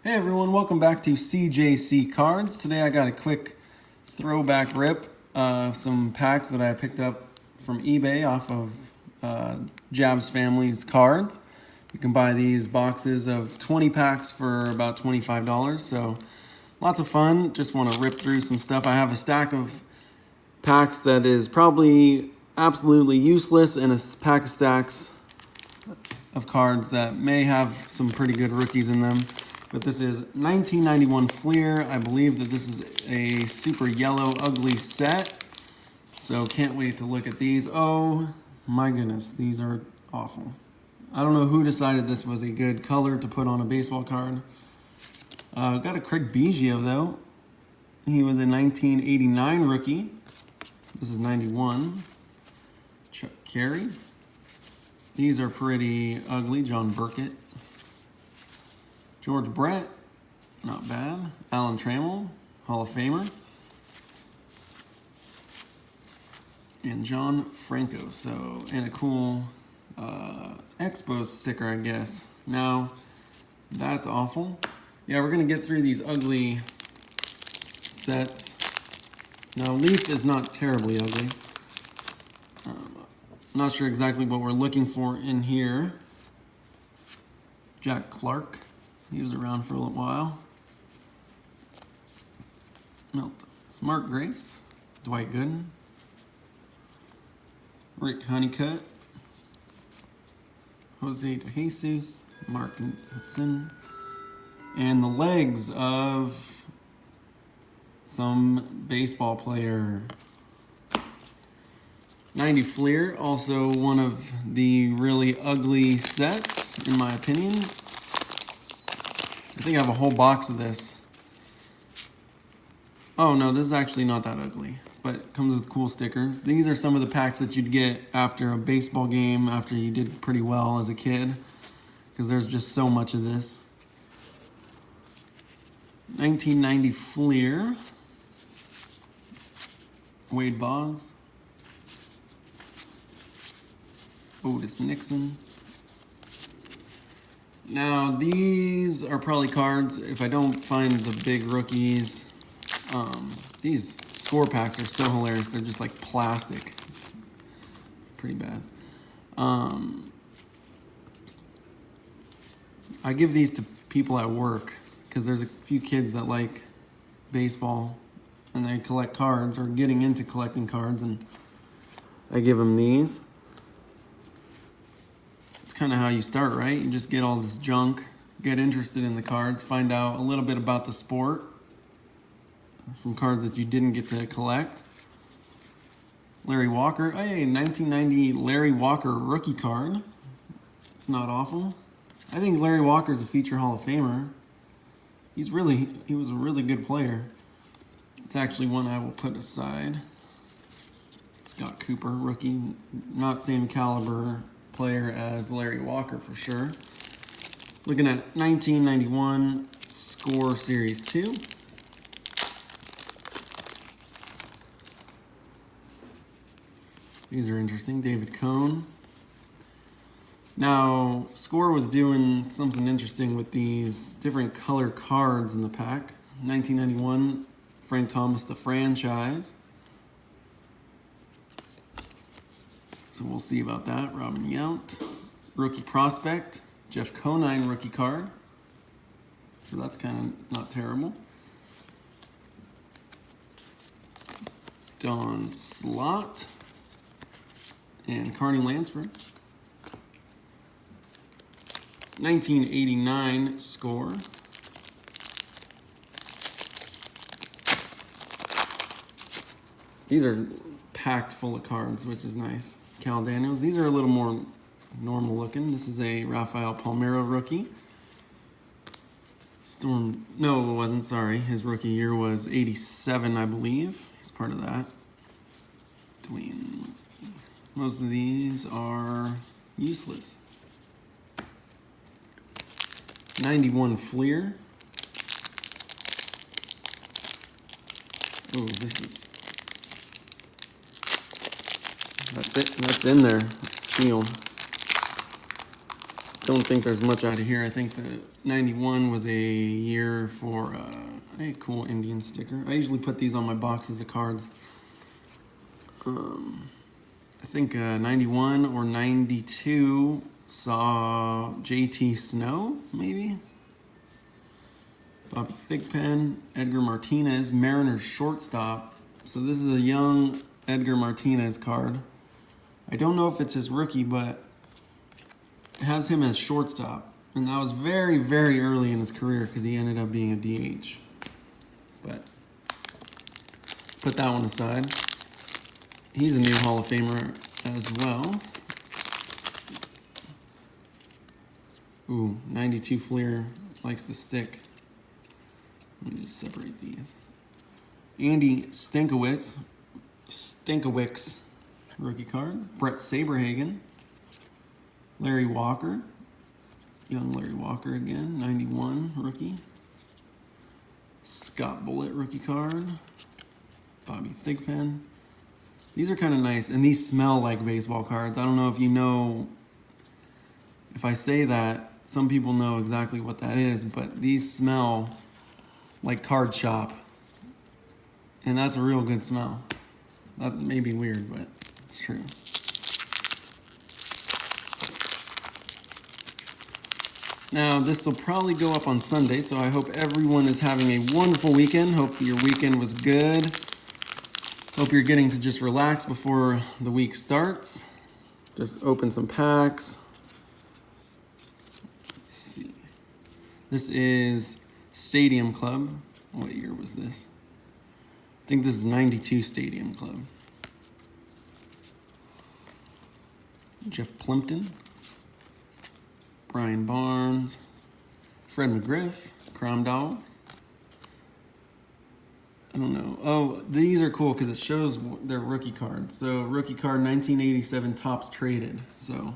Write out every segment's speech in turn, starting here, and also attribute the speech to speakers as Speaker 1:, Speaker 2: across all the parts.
Speaker 1: Hey everyone, welcome back to CJC Cards. Today I got a quick throwback rip of some packs that I picked up from eBay off of Jabs Family's Cards. You can buy these boxes of 20 packs for about $25, so lots of fun. Just want to rip through some stuff. I have a stack of packs that is probably absolutely useless and a pack of stacks of cards that may have some pretty good rookies in them. But this is 1991 Fleer. I believe that this is a super yellow, ugly set. So can't wait to look at these. Oh my goodness, these are awful. I don't know who decided this was a good color to put on a baseball card. Got a Craig Biggio though. He was a 1989 rookie. This is 91. Chuck Carey. These are pretty ugly. John Burkett. George Brett, not bad. Alan Trammell, Hall of Famer. And John Franco, so, and a cool Expos sticker, I guess. Now, that's awful. Yeah, we're gonna get through these ugly sets. Now, Leaf is not terribly ugly. Not sure exactly what we're looking for in here. Jack Clark. He was around for a little while. Mark Grace, Dwight Gooden, Rick Honeycutt, Jose De Jesus, Mark Hudson, and the legs of some baseball player. 90 Fleer, also one of the really ugly sets, in my opinion. I think I have a whole box of this. Oh no, this is actually not that ugly, but it comes with cool stickers. These are some of the packs that you'd get after a baseball game, after you did pretty well as a kid, because there's just so much of this. 1990 Fleer. Wade Boggs. Otis Nixon. Now, these are probably cards, if I don't find the big rookies, these score packs are so hilarious. They're just like plastic. It's pretty bad. I give these to people at work because there's a few kids that like baseball and they collect cards or getting into collecting cards, and I give them these. Kind of how you start, right? You just get all this junk, get interested in the cards, find out a little bit about the sport from cards that you didn't get to collect. Larry Walker, hey, 1990 Larry Walker rookie card. It's not awful. I think Larry Walker's a future Hall of Famer. He was a really good player. It's actually one I will put aside. Scott Cooper, rookie, not same caliber player as Larry Walker for sure. Looking at 1991 Score Series 2. These are interesting. David Cone. Now, Score was doing something interesting with these different color cards in the pack. 1991 Frank Thomas The Franchise. So we'll see about that. Robin Yount, rookie prospect, Jeff Conine rookie card. So that's kind of not terrible. Don Slott and Carney Lansford. 1989 Score. These are packed full of cards, which is nice. Cal Daniels. These are a little more normal looking. This is a Rafael Palmeiro rookie. No, it wasn't, sorry. His rookie year was 87, I believe. He's part of that. Most of these are useless. 91 Fleer. Oh, that's it. That's in there. It's sealed. don't think there's much out of here. I think the 91 was a year for a cool Indian sticker. I usually put these on my boxes of cards. I think 91 or 92 saw JT Snow, maybe? Bobby Thigpen, Edgar Martinez, Mariners shortstop. So this is a young Edgar Martinez card. I don't know if it's his rookie, but it has him as shortstop. And that was very, very early in his career because he ended up being a DH. But put that one aside. He's a new Hall of Famer as well. Ooh, 92 Fleer likes the stick. Let me just separate these. Andy Stankiewicz, rookie card. Brett Saberhagen. Larry Walker, young Larry Walker again, 91 rookie. Scott Bullitt rookie card. Bobby Thigpen. These are kind of nice, and these smell like baseball cards. I don't know if you know, if I say that, some people know exactly what that is, but these smell like card shop. And that's a real good smell. That may be weird, but it's true. Now, this will probably go up on Sunday, so I hope everyone is having a wonderful weekend. Hope your weekend was good. Hope you're getting to just relax before the week starts. Just open some packs. Let's see. This is Stadium Club. What year was this? I think this is 92 Stadium Club. Jeff Plimpton. Brian Barnes. Fred McGriff. Cromdall. I don't know. Oh, these are cool because it shows their rookie cards. So, rookie card 1987 Topps Traded. So,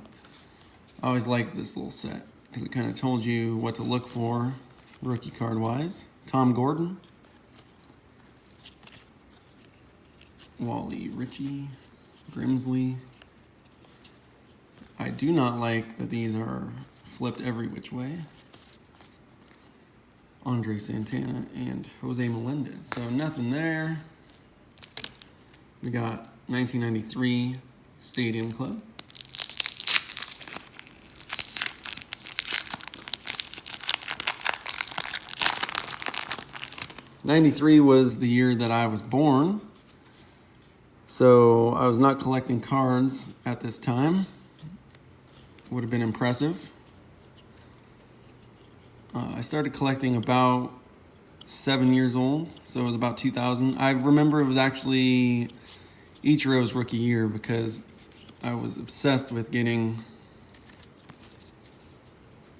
Speaker 1: I always liked this little set because it kind of told you what to look for rookie card wise. Tom Gordon. Wally Ritchie. Grimsley. I do not like that these are flipped every which way. Andre Santana and Jose Melendez. So nothing there. We got 1993 Stadium Club. '93 was the year that I was born. So I was not collecting cards at this time. Would have been impressive. I started collecting about 7 years old, so it was about 2000. I remember it was actually Ichiro's rookie year because I was obsessed with getting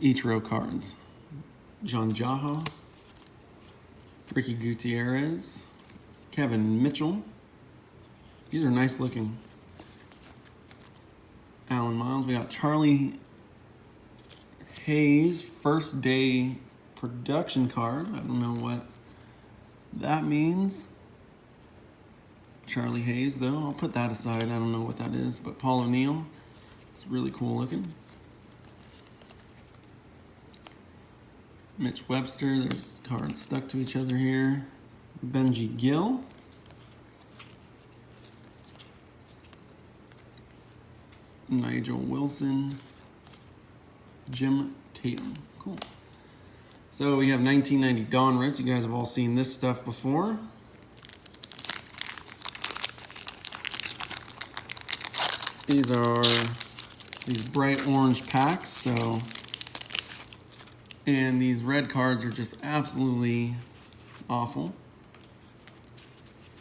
Speaker 1: Ichiro cards. John Jaha, Ricky Gutierrez, Kevin Mitchell. These are nice looking. Alan Miles. We got Charlie Hayes, first day production card. I don't know what that means. Charlie Hayes, though. I'll put that aside. I don't know what that is. But Paul O'Neill. It's really cool looking. Mitch Webster. There's cards stuck to each other here. Benji Gill. Nigel Wilson. Jim Tatum. Cool. So we have 1990 Donruss. You guys have all seen this stuff before. These are these bright orange packs. So, and these red cards are just absolutely awful.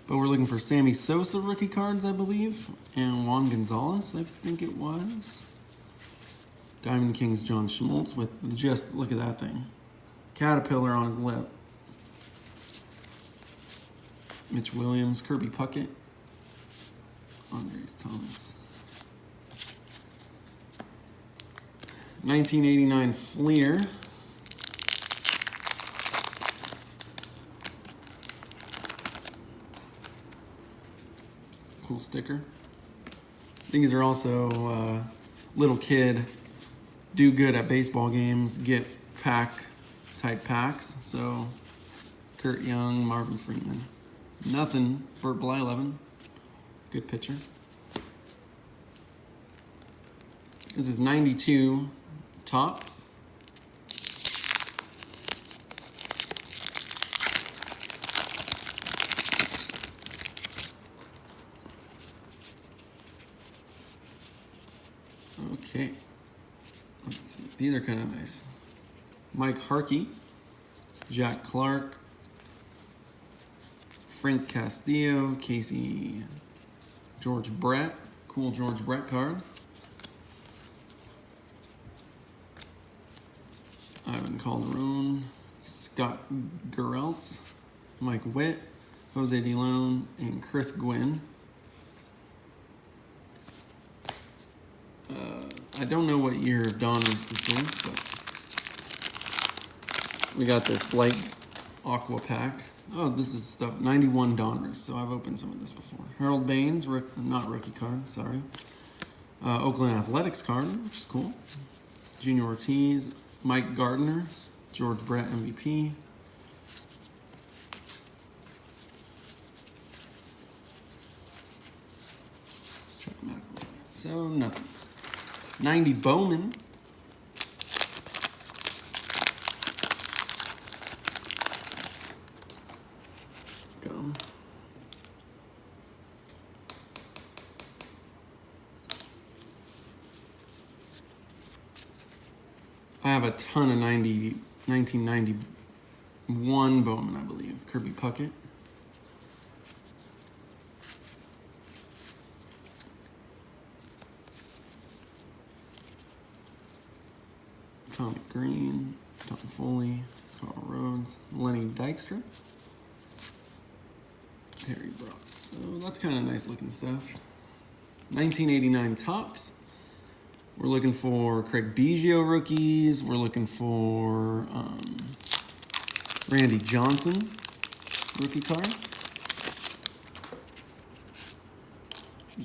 Speaker 1: But we're looking for Sammy Sosa rookie cards, I believe, and Juan Gonzalez, I think it was. Diamond Kings John Schmaltz with just, look at that thing. Caterpillar on his lip. Mitch Williams, Kirby Puckett. Andres Thomas. 1989 Fleer. Cool sticker. These are also little kid do good at baseball games get pack type packs. So Kurt Young, Marvin Freeman. Nothing for Blyleven. Good pitcher. This is 92 Topps. Okay. Let's see. These are kind of nice. Mike Harkey, Jack Clark, Frank Castillo, Casey, George Brett. Cool George Brett card. Ivan Calderon, Scott Gereltz, Mike Witt, Jose DeLone, and Chris Gwynn. I don't know what year of Donruss this is, but we got this light aqua pack. Oh, this is stuff 91 Donruss, so I've opened some of this before. Harold Baines, not rookie card, sorry. Oakland Athletics card, which is cool. Junior Ortiz, Mike Gardner, George Brett MVP. Chuck McElroy. So nothing. 90 Bowman. Go. I have a ton of 1991 Bowman, I believe. Kirby Puckett. Tommy Green, Tom Foley, Carl Rhodes, Lenny Dykstra, Terry Brooks. So that's kind of nice looking stuff. 1989 Topps. We're looking for Craig Biggio rookies. We're looking for Randy Johnson rookie cards.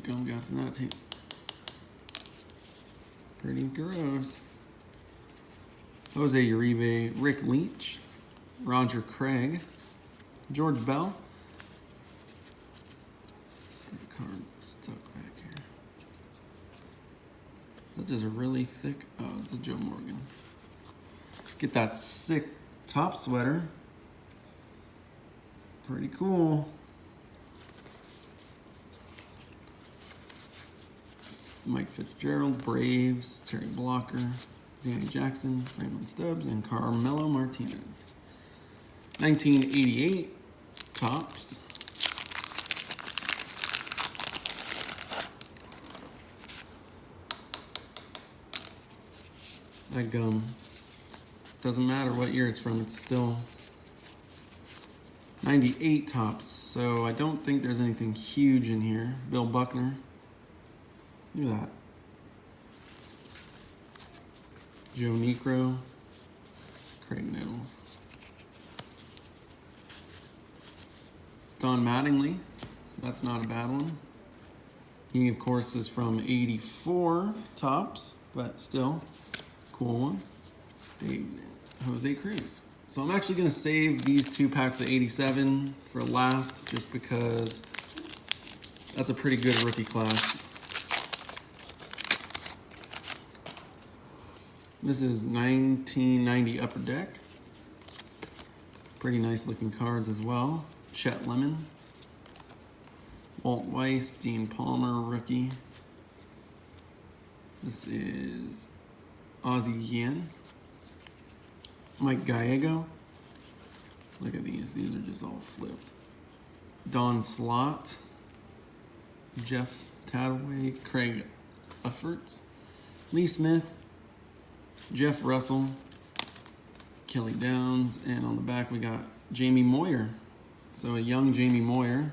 Speaker 1: Going back to that team. Pretty gross. Jose Uribe, Rick Leach, Roger Craig, George Bell. Card stuck back here. That is a really thick. Oh, it's a Joe Morgan. Get that sick top sweater. Pretty cool. Mike Fitzgerald, Braves, Terry Blocker, Danny Jackson, Franklin Stubbs, and Carmelo Martinez. 1988 Topps. That gum. Doesn't matter what year it's from, it's still 98 Topps. So I don't think there's anything huge in here. Bill Buckner. Look at that. Joe Niekro, Craig Nettles. Don Mattingly, that's not a bad one. He, of course, is from 84 Topps, but still, cool one. Jose Cruz. So I'm actually going to save these two packs of 87 for last, just because that's a pretty good rookie class. This is 1990 Upper Deck. Pretty nice looking cards as well. Chet Lemon, Walt Weiss, Dean Palmer, rookie. This is Ozzie Yen, Mike Gallego. Look at these are just all flipped. Don Slott, Jeff Tadaway, Craig Ufferts, Lee Smith, Jeff Russell, Kelly Downs, and on the back we got Jamie Moyer. So a young Jamie Moyer.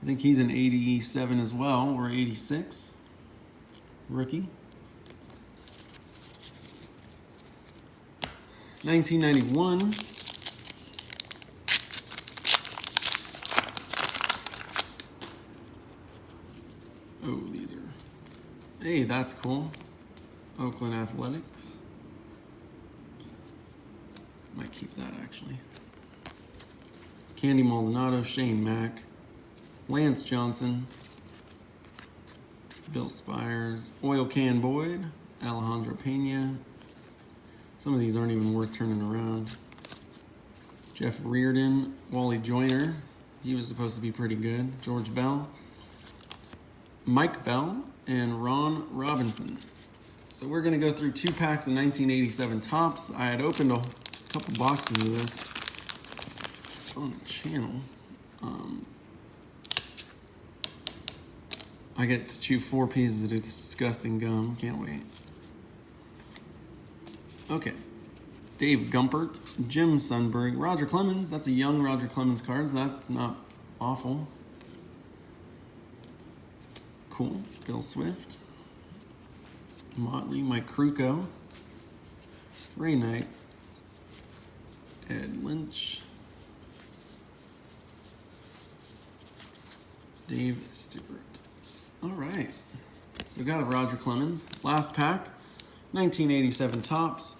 Speaker 1: I think he's an 87 as well, or 86. Rookie. 1991. Oh, these are... Hey, that's cool. Oakland Athletics. Might keep that actually. Candy Maldonado, Shane Mack, Lance Johnson, Bill Spires, Oil Can Boyd, Alejandro Pena. Some of these aren't even worth turning around. Jeff Reardon, Wally Joyner. He was supposed to be pretty good. George Bell, Mike Bell, and Ron Robinson. So we're gonna go through 2 packs of 1987 Topps. I had opened a couple boxes of this on the channel. I get to chew 4 pieces of disgusting gum. Can't wait. Okay. Dave Gumpert, Jim Sundberg, Roger Clemens. That's a young Roger Clemens card. That's not awful. Cool. Bill Swift, Motley, Mike Krukow, Ray Knight, Ed Lynch, Dave Stewart. All right. So got a Roger Clemens. Last pack, 1987 Topps.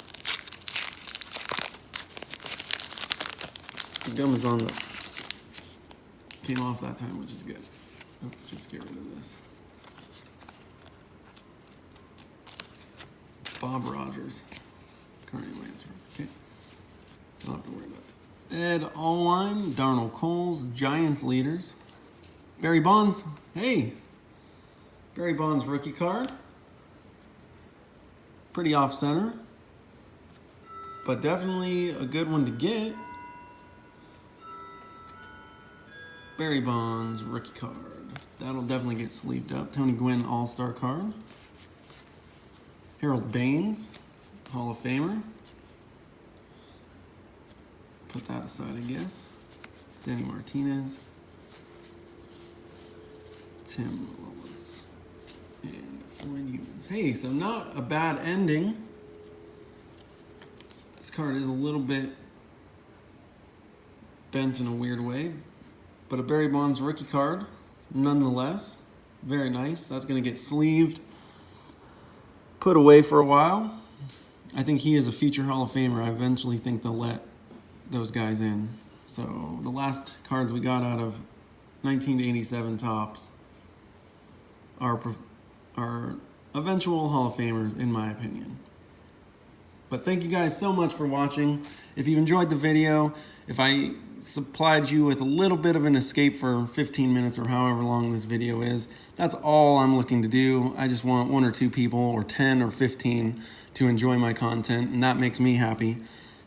Speaker 1: The gum is on the, came off that time, which is good. Let's just get rid of this. Bob Rogers, Carney Lansford. Okay, don't have to worry about that. Ed Allwine, Darnell Coles, Giants leaders. Barry Bonds, hey, Barry Bonds rookie card. Pretty off center, but definitely a good one to get. Barry Bonds rookie card. That'll definitely get sleeved up. Tony Gwynn All-Star card. Harold Baines, Hall of Famer. Put that aside, I guess. Denny Martinez. Tim Willis. And Floyd Humans. Hey, so not a bad ending. This card is a little bit bent in a weird way, but a Barry Bonds rookie card, nonetheless. Very nice. That's going to get sleeved, put away for a while. I think he is a future Hall of Famer. I eventually think they'll let those guys in. So the last cards we got out of 1987 Topps are eventual Hall of Famers, in my opinion. But thank you guys so much for watching. If you enjoyed the video, if I supplied you with a little bit of an escape for 15 minutes or however long this video is, that's all I'm looking to do. I just want 1 or 2 people, or 10 or 15, to enjoy my content, and that makes me happy.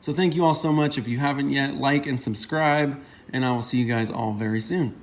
Speaker 1: So thank you all so much. If you haven't yet, like and subscribe, and I will see you guys all very soon.